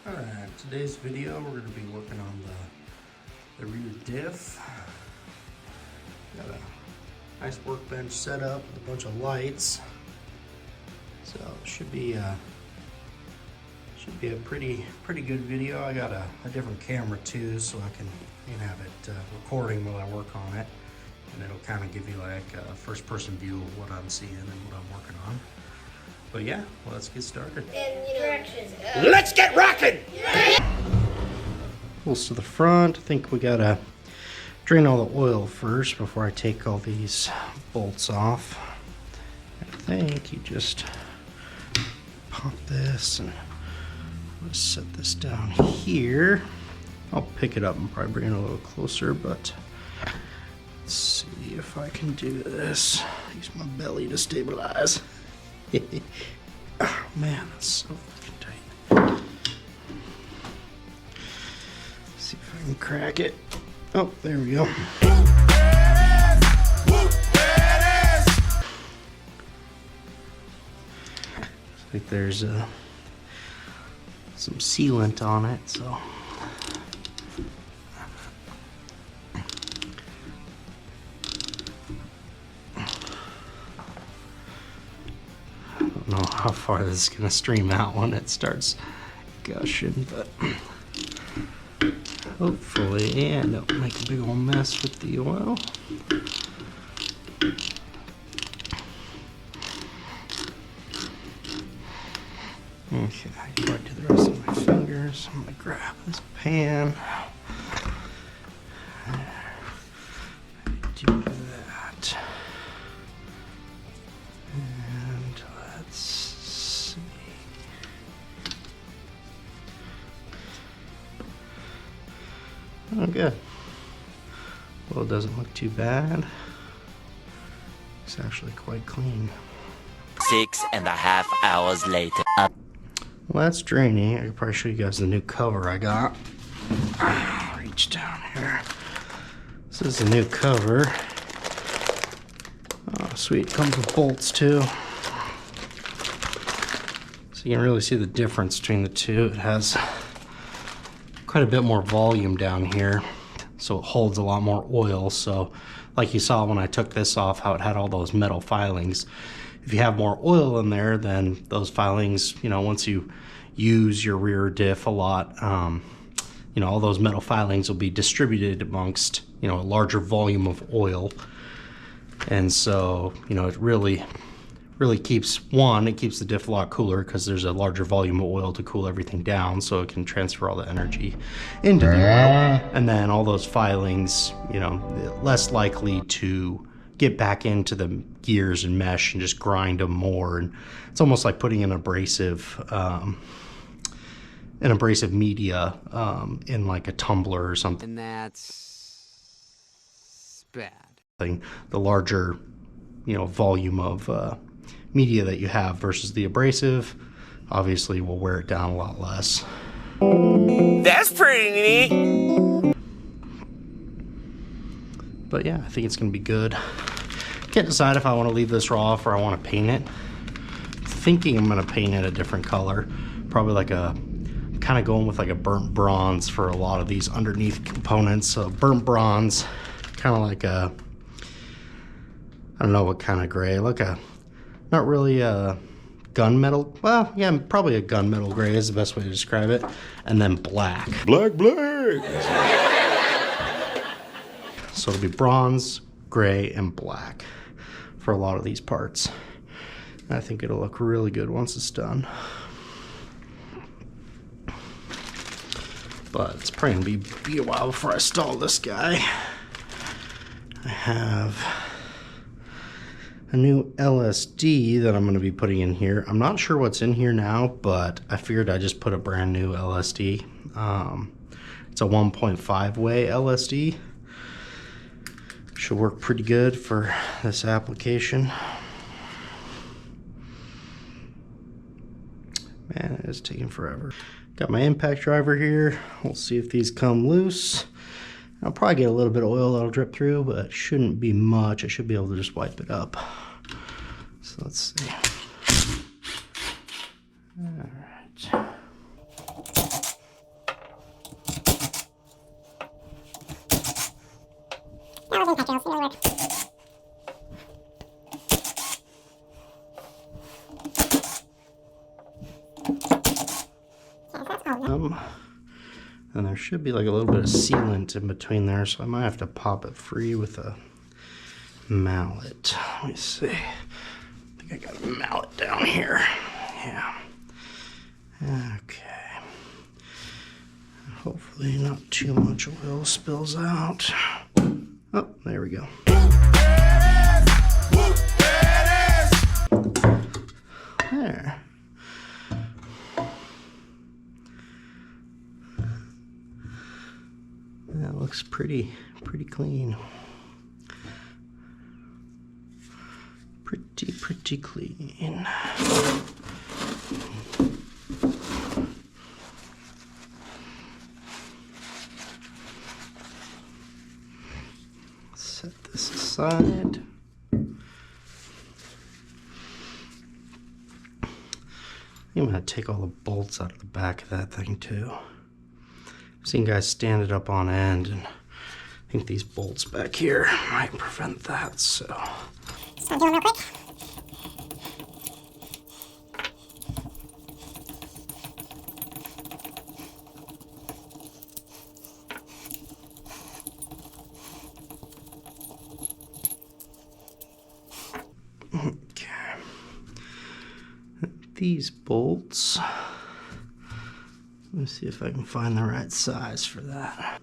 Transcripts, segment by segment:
Alright, today's video we're going to be working on the rear diff. Got a nice workbench set up with a bunch of lights. So it should be a pretty good video. I got a different camera too, so I can have it recording while I work on it. And it'll kind of give you like a first person view of what I'm seeing and what I'm working on. But yeah, well, let's get started. Let's get rocking! Pulls to the front. I think we gotta drain all the oil first before I take all these bolts off. I think you just pop this and let's set this down here. I'll pick it up and probably bring it a little closer, but let's see if I can do this. Use my belly to stabilize. Oh man, that's so fucking tight. See if I can crack it. Oh, there we go. Looks like there's some sealant on it, so. I don't know how far this is gonna stream out when it starts gushing, but hopefully, and don't make a big old mess with the oil. Okay, before I do the rest of my fingers, I'm gonna grab this pan. Do that. And let's see. Oh, good. Well, it doesn't look too bad. It's actually quite clean. 6.5 hours later. Well, that's draining. I could probably show you guys the new cover I got. Reach down here. This is the new cover. Oh, sweet. Comes with bolts too. So you can really see the difference between the two. It has quite a bit more volume down here, so it holds a lot more oil. So like you saw when I took this off, how it had all those metal filings. If you have more oil in there, then those filings, you know, once you use your rear diff a lot, you know, all those metal filings will be distributed amongst, you know, a larger volume of oil. And so, you know, it really keeps, it keeps the diff a lot cooler because there's a larger volume of oil to cool everything down, so it can transfer all the energy into the oil. And then all those filings, you know, less likely to get back into the gears and mesh and just grind them more. And it's almost like putting an abrasive media in like a tumbler or something. And that's bad. The larger, you know, volume of media that you have versus the abrasive, obviously will wear it down a lot less. That's pretty neat. But yeah, I think it's gonna be good. Can't decide if I want to leave this raw or I want to paint it. Thinking I'm gonna paint it a different color, probably like a, kind of going with like a burnt bronze for a lot of these underneath components. So burnt bronze, kind of like a, I don't know what kind of gray, like a, not really a gunmetal, well, yeah, probably a gunmetal gray is the best way to describe it. And then black. Black. So it'll be bronze, gray, and black for a lot of these parts. And I think it'll look really good once it's done. But it's probably gonna be a while before I install this guy. I have a new LSD that I'm gonna be putting in here. I'm not sure what's in here now, but I figured I'd just put a brand new LSD. It's a 1.5 way LSD. Should work pretty good for this application. Man, it is taking forever. Got my impact driver here. We'll see if these come loose. I'll probably get a little bit of oil that'll drip through, but it shouldn't be much. I should be able to just wipe it up. So let's see. All right. bottom. And there should be like a little bit of sealant in between there, so I might have to pop it free with a mallet. Let me see. I think I got a mallet down here. Yeah. Okay. Hopefully not too much oil spills out. Oh, there we go. There. That looks pretty clean. Pretty clean. Set this aside. I'm gonna take all the bolts out of the back of that thing too. I've seen guys stand it up on end, and I think these bolts back here might prevent that, so. Just gonna do them real quick. Okay. These bolts, let me see if I can find the right size for that.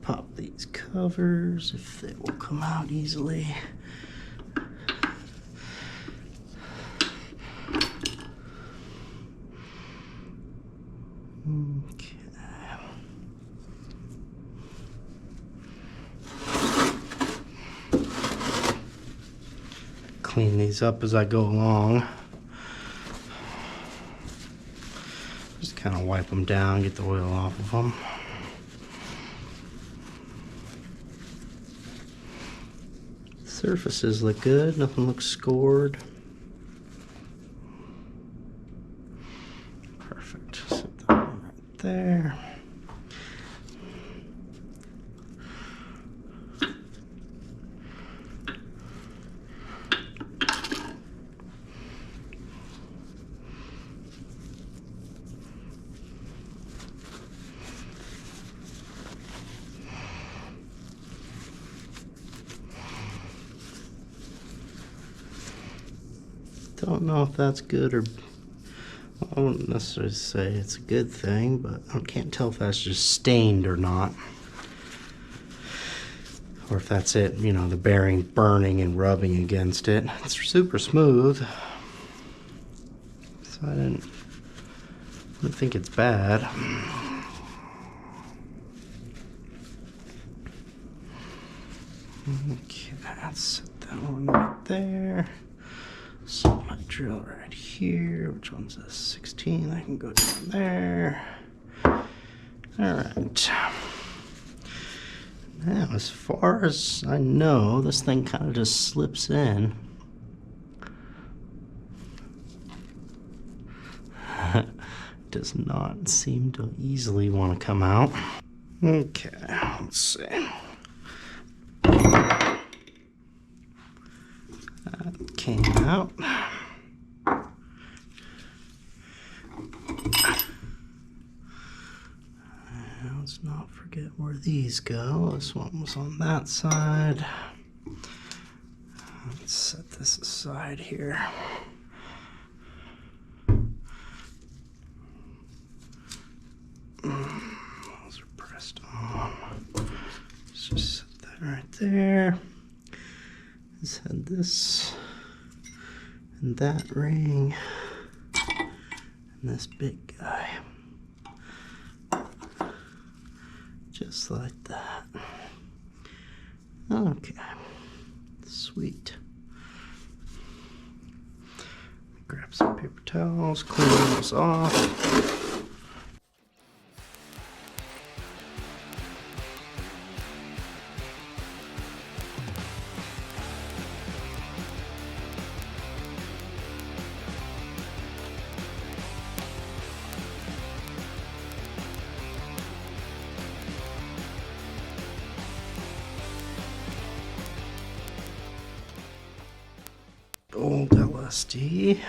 Pop these covers if they will come out easily. Okay. Clean these up as I go along. Just kind of wipe them down, get the oil off of them. Surfaces look good, nothing looks scored. Perfect. Set that one right there. Don't know if that's good or, I wouldn't necessarily say it's a good thing, but I can't tell if that's just stained or not. Or if that's it, you know, the bearing burning and rubbing against it. It's super smooth. So I didn't think it's bad. Okay, let's set that one right there. So my drill right here, which one's a 16? I can go down there. All right. Now, as far as I know, this thing kind of just slips in. Does not seem to easily want to come out. Okay, let's see. That came out. Let's not forget where these go. This one was on that side. Let's set this aside here. Those are pressed on. Let's just set that right there. Let's had this and that ring and this big guy. Just like that. Okay. Sweet. Grab some paper towels, clean those off. LSD.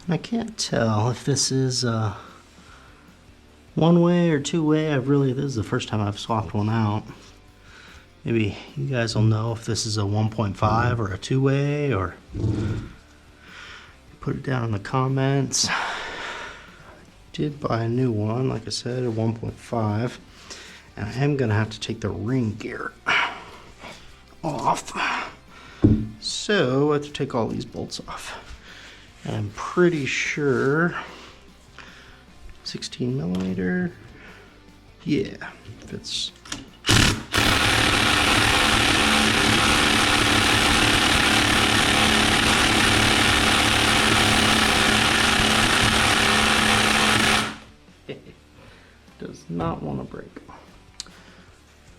And I can't tell if this is one way or two way. This is the first time I've swapped one out. Maybe you guys will know if this is a 1.5 or a two way, or put it down in the comments. I did buy a new one, like I said, a 1.5, and I am gonna have to take the ring gear off. So I have to take all these bolts off. And I'm pretty sure 16 millimeter. Yeah, fits. Does not want to break.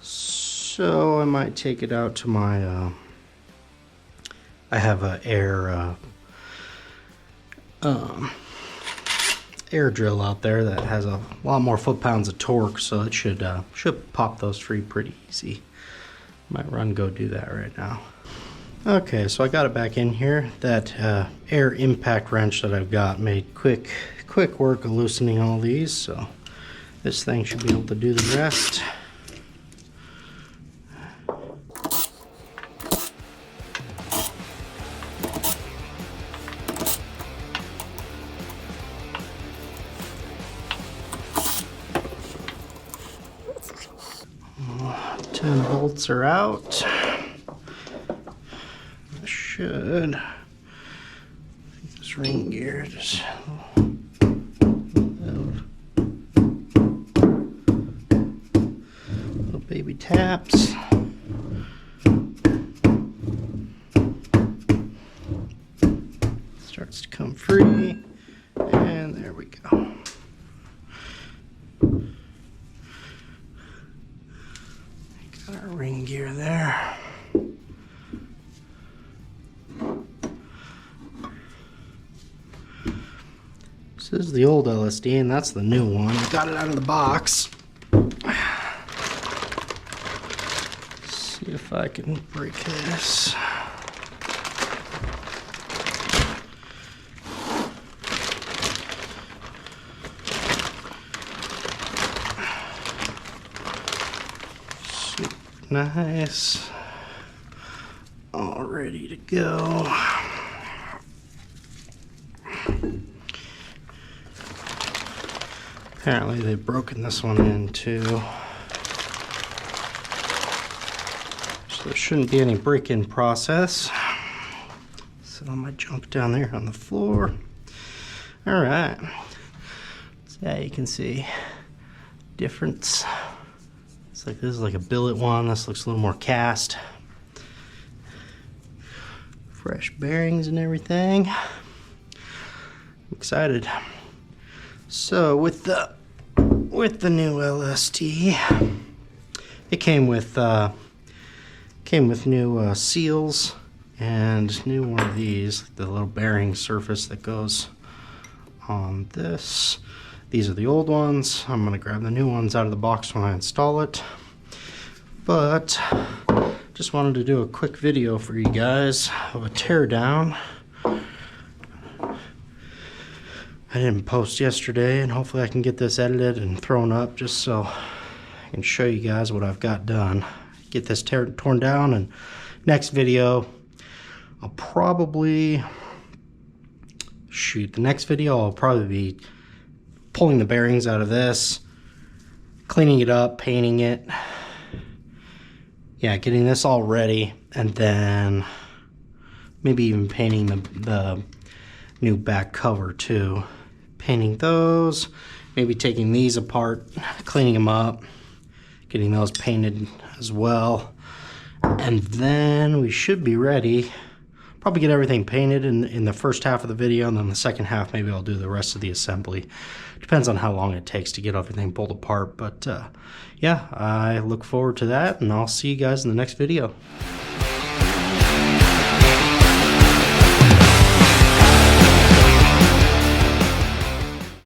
So I might take it out to my I have a air drill out there that has a lot more foot-pounds of torque, so it should pop those free pretty easy. Might go do that right now. Okay, so I got it back in here. That air impact wrench that I've got made quick work of loosening all these, so this thing should be able to do the rest. Ten bolts are out. Should this ring gear just little baby taps. Starts to come free, and there we go. Got our ring gear there. So this is the old LSD, and that's the new one. I got it out of the box. See if I can break this. Nice. All ready to go. Apparently they've broken this one in too. So there shouldn't be any break-in process. Set all my junk down there on the floor. All right. So yeah, you can see difference. It's like this is like a billet one. This looks a little more cast. Fresh bearings and everything. I'm excited. So with the new LSD, it came with new seals and new one of these, the little bearing surface that goes on this. These are the old ones. I'm gonna grab the new ones out of the box when I install it. But just wanted to do a quick video for you guys of a teardown. I didn't post yesterday, and hopefully I can get this edited and thrown up just so I can show you guys what I've got done. Get this torn down, and next video I'll probably the next video I'll probably be pulling the bearings out of this, cleaning it up, painting it. Yeah, getting this all ready, and then maybe even painting the new back cover too. Painting those, maybe taking these apart, cleaning them up, getting those painted as well. And then we should be ready. Probably get everything painted in the first half of the video, and then the second half maybe I'll do the rest of the assembly. Depends on how long it takes to get everything pulled apart, but yeah, I look forward to that, and I'll see you guys in the next video.